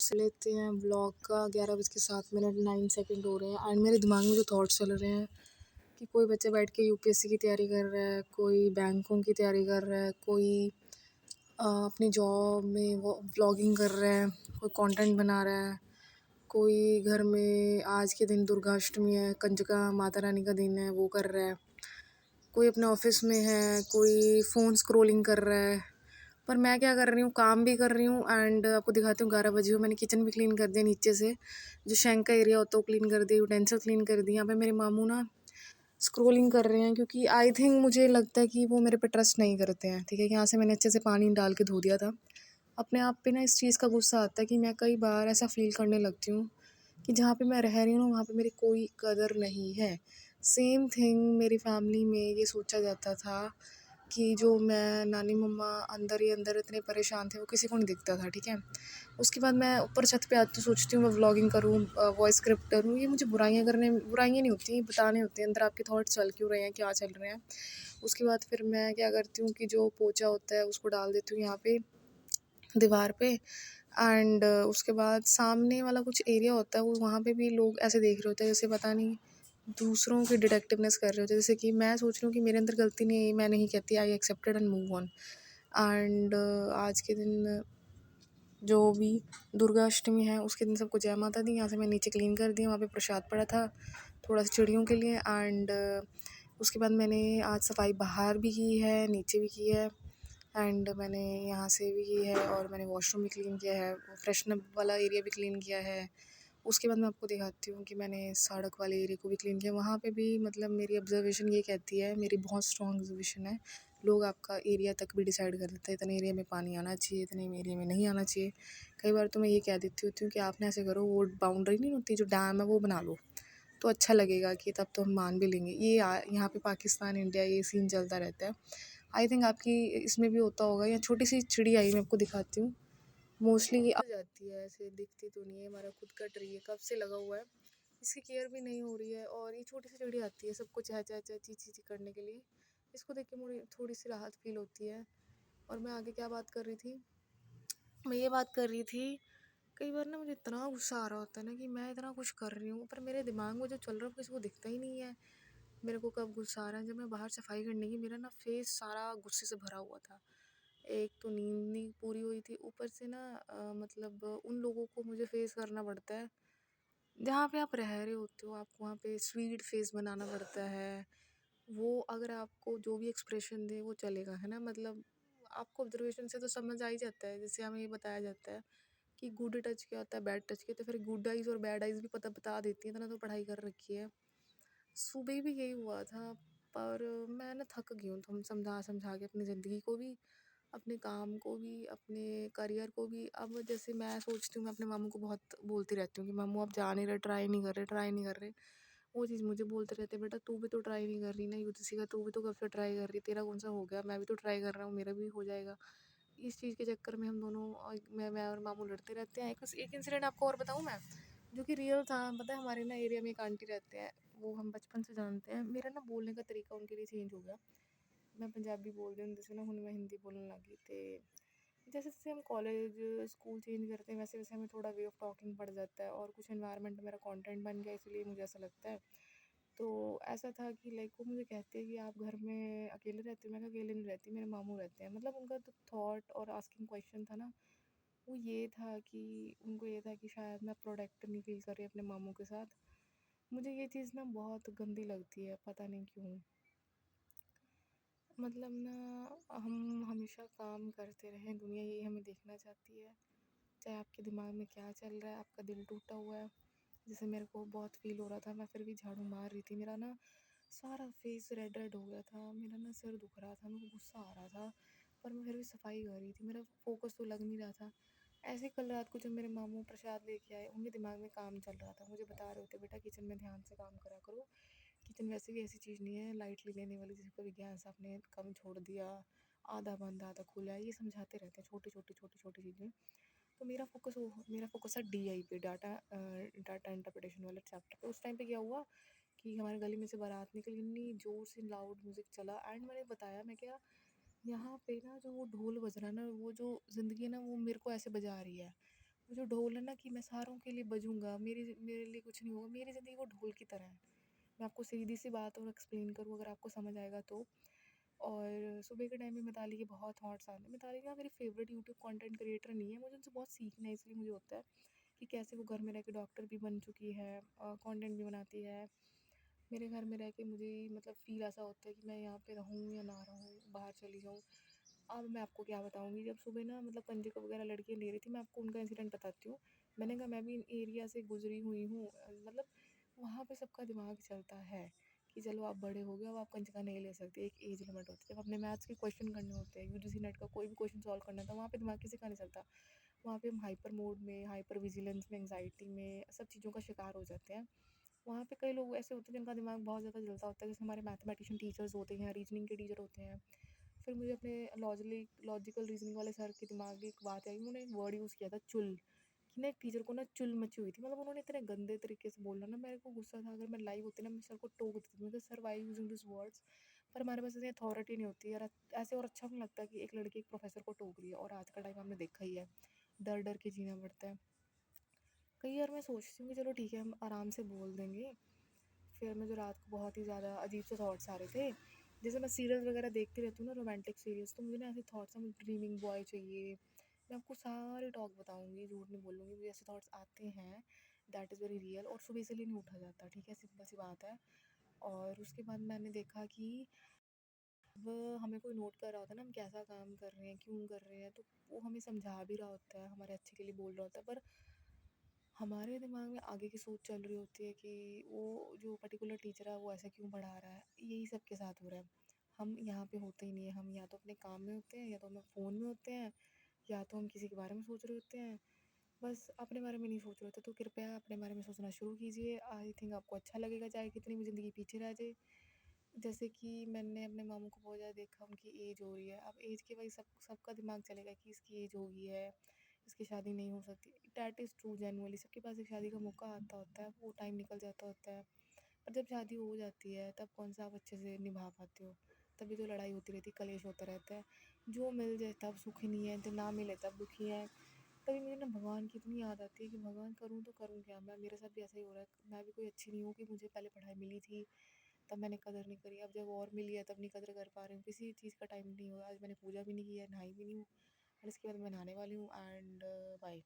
से लेते हैं ब्लॉग का 11:07 9 हो रहे हैं एंड मेरे दिमाग में जो थॉट्स चल रहे हैं कि कोई बच्चा बैठ के यूपीएससी की तैयारी कर रहा है, कोई बैंकों की तैयारी कर रहा है, कोई अपनी जॉब में वो व्लॉगिंग कर रहा है, कोई कंटेंट बना रहा है, कोई घर में आज के दिन दुर्गाष्टमी है, कंजका माता रानी का दिन है वो कर रहा है, कोई अपने ऑफिस में है, कोई फ़ोन स्क्रॉलिंग कर रहा है। पर मैं क्या कर रही हूँ, काम भी कर रही हूँ एंड आपको दिखाती हूँ 11 बजे हो, मैंने किचन भी क्लीन कर दिया नीचे से, जो शैंक का एरिया होता है वो क्लीन कर दिया, यूटेंसिल क्लीन कर दिया। यहाँ पे मेरे मामू ना स्क्रॉलिंग कर रहे हैं क्योंकि आई थिंक मुझे लगता है कि वो मेरे पे ट्रस्ट नहीं करते हैं। ठीक है, यहाँ से मैंने अच्छे से पानी डाल के धो दिया था। अपने आप पे ना इस चीज़ का गुस्सा आता है कि मैं कई बार ऐसा फ़ील करने लगती हूँ कि जहाँ पे मैं रह रही हूँ ना वहाँ पे मेरी कोई कदर नहीं है। सेम थिंग मेरी फैमिली में ये सोचा जाता था कि जो मैं नानी मम्मा अंदर ही अंदर इतने परेशान थे वो किसी को नहीं दिखता था। ठीक है, उसके बाद मैं ऊपर छत पे आती तो सोचती हूँ मैं व्लॉगिंग करूँ, वॉइस स्क्रिप्ट करूँ। ये मुझे बुराइयाँ नहीं होती, बताने होते हैं अंदर आपके थॉट्स चल क्यों रहे हैं, क्या चल रहे हैं। उसके बाद फिर मैं क्या करती हूँ कि जो पोछा होता है उसको डाल देती हूँ यहाँ पे दीवार पे एंड उसके बाद सामने वाला कुछ एरिया होता है वो वहाँ पे भी लोग ऐसे देख रहे होते हैं जैसे पता नहीं दूसरों की डिटेक्टिवनेस कर रहे होते हैं। जैसे कि मैं सोच रही हूँ कि मेरे अंदर गलती नहीं है, मैं नहीं कहती, I accepted and move on. And आज के दिन जो भी दुर्गा अष्टमी है उसके दिन सबको जय माता दी। यहाँ से मैं नीचे क्लीन कर दी, वहाँ पे प्रसाद पड़ा था थोड़ा सा चिड़ियों के लिए एंड उसके बाद मैंने आज सफाई बाहर भी की है, नीचे भी की है एंड मैंने यहाँ से भी की है और मैंने वॉशरूम भी क्लीन किया है, फ्रेशनअप वाला एरिया भी क्लीन किया है। उसके बाद मैं आपको दिखाती हूँ कि मैंने सड़क वाले एरिया को भी क्लीन किया। वहाँ पे भी मतलब मेरी ऑब्जर्वेशन ये कहती है, मेरी बहुत स्ट्रॉन्ग ऑब्जर्वेशन है, लोग आपका एरिया तक भी डिसाइड कर देते हैं, इतने एरिया में पानी आना चाहिए, इतने एरिया में नहीं आना चाहिए। कई बार तो मैं ये कह देती होती हूँ कि आपने ऐसे करो, वो बाउंड्री नहीं होती जो डैम है वो बना लो तो अच्छा लगेगा, कि तब तो हम मान भी लेंगे। ये यहाँ पे पाकिस्तान इंडिया ये सीन चलता रहता है। आई थिंक आपकी इसमें भी होता होगा। या छोटी सी चिड़ी आई मैं आपको दिखाती हूँ, मोस्टली आ जाती है, ऐसे दिखती तो नहीं है। हमारा खुद का ट्री है, कब से लगा हुआ है, इसकी केयर भी नहीं हो रही है और ये छोटी सी चिड़ी आती है सबको चह चह चह ची ची ची करने के लिए। इसको देख के मुझे थोड़ी सी राहत फील होती है। और मैं आगे क्या बात कर रही थी, मैं ये बात कर रही थी, कई बार ना मुझे इतना गुस्सा आ रहा होता है ना कि मैं इतना कुछ कर रही हूँ पर मेरे दिमाग में जो चल रहा है वो किसी को दिखता ही नहीं है। मेरे को कब गुस्सा आ रहा है, जब मैं बाहर सफाई करने की, मेरा ना फेस सारा गुस्से से भरा हुआ था। एक तो नींद नहीं पूरी हुई थी, ऊपर से ना मतलब उन लोगों को मुझे फेस करना पड़ता है जहाँ पे आप रह रहे होते हो, आपको वहाँ पे स्वीट फेस बनाना पड़ता है। वो अगर आपको जो भी एक्सप्रेशन दे वो चलेगा, है ना। मतलब आपको ऑब्जर्वेशन से तो समझ आ ही जाता है, जैसे हमें ये बताया जाता है कि गुड टच क्या होता है, बैड टच क्या, तो फिर गुड आइज़ और बैड आइज़ भी पता बता देती है, इतना तो पढ़ाई कर रखी है। सुबह भी यही हुआ था, पर मैं ना थक गई हूँ, तो हम समझा समझा के अपनी ज़िंदगी को भी, अपने काम को भी, अपने करियर को भी। अब जैसे मैं सोचती हूँ, मैं अपने मामू को बहुत बोलती रहती हूँ कि मामू आप जा नहीं रहे, ट्राई नहीं कर रहे, ट्राई नहीं कर रहे। वो चीज़ मुझे बोलते रहते, बेटा तू भी तो ट्राई नहीं कर रही ना यूजीसी का, तू भी तो कब से ट्राई कर रही, तेरा कौन सा हो गया, मैं भी तो ट्राई कर रहा हूँ, मेरा भी हो जाएगा। इस चीज़ के चक्कर में हम दोनों मैं और मामू लड़ते रहते हैं। एक इंसिडेंट आपको और बताऊँ मैं, जो कि रियल था। पता है हमारे ना एरिया में एक आंटी रहते हैं, वो हम बचपन से जानते हैं। मेरा ना बोलने का तरीका उनके लिए चेंज हो गया, मैं पंजाबी बोल रही हूँ जैसे ना, हुन मैं हिंदी बोलने लगी। तो जैसे जैसे हम कॉलेज स्कूल चेंज करते हैं वैसे वैसे हमें थोड़ा वे ऑफ टॉकिंग बढ़ जाता है और कुछ एनवायरनमेंट मेरा कंटेंट बन गया, इसलिए मुझे ऐसा लगता है। तो ऐसा था कि लाइक वो मुझे कहते हैं कि आप घर में अकेले रहते हो, मैं कहा अकेले नहीं रहती, मेरे मामू रहते हैं। मतलब उनका जो थॉट और आस्किंग क्वेश्चन था ना, वो ये था कि उनको ये था कि शायद मैं प्रोडक्ट नहीं फील कर रही अपने मामू के साथ। मुझे ये चीज़ ना बहुत गंदी लगती है, पता नहीं क्यों। मतलब ना, हम हमेशा काम करते रहें, दुनिया यही हमें देखना चाहती है, चाहे आपके दिमाग में क्या चल रहा है, आपका दिल टूटा हुआ है। जैसे मेरे को बहुत फील हो रहा था, मैं फिर भी झाड़ू मार रही थी, मेरा ना सारा फेस रेड रेड हो गया था, मेरा ना सिर दुख रहा था, मेरे को गुस्सा आ रहा था, पर मैं फिर भी सफाई कर रही थी, मेरा फोकस तो लग नहीं रहा था। ऐसे कल रात को जब मेरे मामू प्रसाद लेके आए, उनके दिमाग में काम चल रहा था, मुझे बता रहे होते बेटा किचन में ध्यान से काम करा करो, किचन वैसे भी ऐसी चीज़ नहीं है लाइटली लेने वाली, जिस कभी गैस आपने कम छोड़ दिया, आधा बंद आधा खुला है, ये समझाते रहते हैं छोटी छोटी छोटी छोटी चीज़ें। तो मेरा फोकस है डीआई पे, डाटा इंटरप्रिटेशन वाले चैप्टर पे। उस टाइम पे क्या हुआ कि हमारे गली में से बारात निकली, इतनी जोर से लाउड म्यूज़िक चला एंड मैंने बताया, मैं क्या, यहाँ पे ना जो वो ढोल बज रहा है ना, वो जो ज़िंदगी है ना वो मेरे को ऐसे बजा रही है। वो जो ढोल है ना कि मैं सारों के लिए बजूँगा, मेरे लिए कुछ नहीं होगा, मेरी ज़िंदगी वो ढोल की तरह है। मैं आपको सीधी-सी बात और एक्सप्लेन करूँ अगर आपको समझ आएगा तो। और सुबह के टाइम में मिताली के बहुत थॉट्स आते हैं। मिताली ना मेरी फ़ेवरेट यूट्यूब कंटेंट क्रिएटर नहीं है, मुझे उनसे बहुत सीखना है, इसलिए मुझे होता है कि कैसे वो घर में रह के डॉक्टर भी बन चुकी है, कंटेंट भी बनाती है। मेरे घर में रह के मुझे मतलब फ़ील ऐसा होता है कि मैं यहाँ पे रहूँ या ना रहूँ, बाहर चली जाऊँ। अब मैं आपको क्या बताऊँगी, जब सुबह ना मतलब कंजक वगैरह लड़कियाँ ले रही थी, मैं आपको उनका इंसिडेंट बताती हूँ। मैंने कहा मैं भी इन एरिया से गुज़री हुई हूँ, मतलब वहाँ पे सबका दिमाग चलता है कि चलो आप बड़े हो गए, अब आप कंजका नहीं ले सकते, एक एज लिमिट होती है। जब अपने मैथ्स के क्वेश्चन करने होते हैं, यूजीसी नेट का कोई भी क्वेश्चन सॉल्व करना था, वहाँ पे दिमाग किसी का नहीं चलता। वहाँ पे हम हाइपर मोड में, हाइपर विजिलेंस में, एंग्जाइटी में, सब चीज़ों का शिकार हो जाते हैं। वहाँ पे कई लोग ऐसे होते हैं जिनका दिमाग बहुत ज़्यादा चलता होता है, जैसे हमारे मैथमेटिशियन टीचर्स होते हैं, रीजनिंग के टीचर होते हैं। फिर मुझे अपने लॉजिकल रीजनिंग वाले सर के दिमाग में एक बात आई, उन्होंने एक वर्ड यूज़ किया था, चुल। कि ना एक टीचर को ना चुल मची हुई थी, मतलब उन्होंने इतने गंदे तरीके से बोला ना, मेरे को गुस्सा था। अगर मैं लाइव होती ना, मैं सर को टोक देती, मैं कहा sir why using this words. पर हमारे पास इतनी अथॉरिटी नहीं होती यार, ऐसे और अच्छा नहीं लगता कि एक लड़की एक प्रोफेसर को टोक रही है। और आज का टाइम हमने देखा ही है, डर डर के जीना पड़ता है। कई बार मैं सोचती हूँ कि चलो ठीक है, हम आराम से बोल देंगे। फिर मुझे रात को बहुत ही ज़्यादा अजीब से थॉट्स आ रहे थे। जैसे मैं सीरियल्स वगैरह देखती रहती हूँ ना, रोमांटिक सीरियल्स, तो मुझे ना ऐसे थॉट्स हैं, मुझे ड्रीमिंग बॉय चाहिए। मैं आपको सारे टॉक बताऊँगी, झूठ नहीं बोलूँगी, मुझे ऐसे थॉट्स आते हैं, दैट इज़ वेरी रियल। और सुबह इसीलिए नहीं उठा जाता, ठीक है, सिंपल सी बात है। और उसके बाद मैंने देखा कि अब हमें कोई नोट कर रहा होता है ना, हम कैसा काम कर रहे हैं, क्यों कर रहे हैं, तो वो हमें समझा भी रहा होता है, हमारे अच्छे के लिए बोल रहा होता है। पर हमारे दिमाग में आगे की सोच चल रही होती है कि वो जो पर्टिकुलर टीचर है वो ऐसा क्यों पढ़ा रहा है। यही सबके साथ हो रहा है। हम यहाँ पे होते ही नहीं है, हम या तो अपने काम में होते हैं, या तो हम फ़ोन में होते हैं, या तो हम किसी के बारे में सोच रहे होते हैं। बस अपने बारे में नहीं सोच रहे होते, तो कृपया अपने बारे में सोचना शुरू कीजिए। आई थिंक आपको अच्छा लगेगा, चाहे कितनी भी ज़िंदगी पीछे रह जाए। जैसे कि मैंने अपने मामू को बहुत ज़्यादा देखा, उनकी एज हो रही है, अब एज के वही सबका दिमाग चलेगा कि इसकी एज हो गई है, इसकी शादी नहीं हो सकती। डैट इज़ ट्रू, जेनुअनली सबके पास एक शादी का मौका आता होता है, वो टाइम निकल जाता होता है। पर जब शादी हो जाती है तब कौन सा आप अच्छे से निभा पाते हो। तभी तो लड़ाई होती रहती है, कलेश होता रहता है। जो मिल जाए तब सुखी नहीं है, जो ना मिले तब दुखी है। तभी मुझे ना भगवान की इतनी याद आती है कि भगवान करूँ तो करूँ क्या मैं, मेरे साथ भी ऐसा ही हो रहा है। मैं भी कोई अच्छी नहीं हूँ कि मुझे पहले पढ़ाई मिली थी तब मैंने कदर नहीं करी, अब जब और मिली है तब नहीं कदर कर पा रही हूँ। किसी चीज़ का टाइम नहीं हुआ, आज मैंने पूजा भी नहीं की है, नहाई भी नहीं हूँ, और इसके बाद मैं नहाने वाली हूँ। And bye.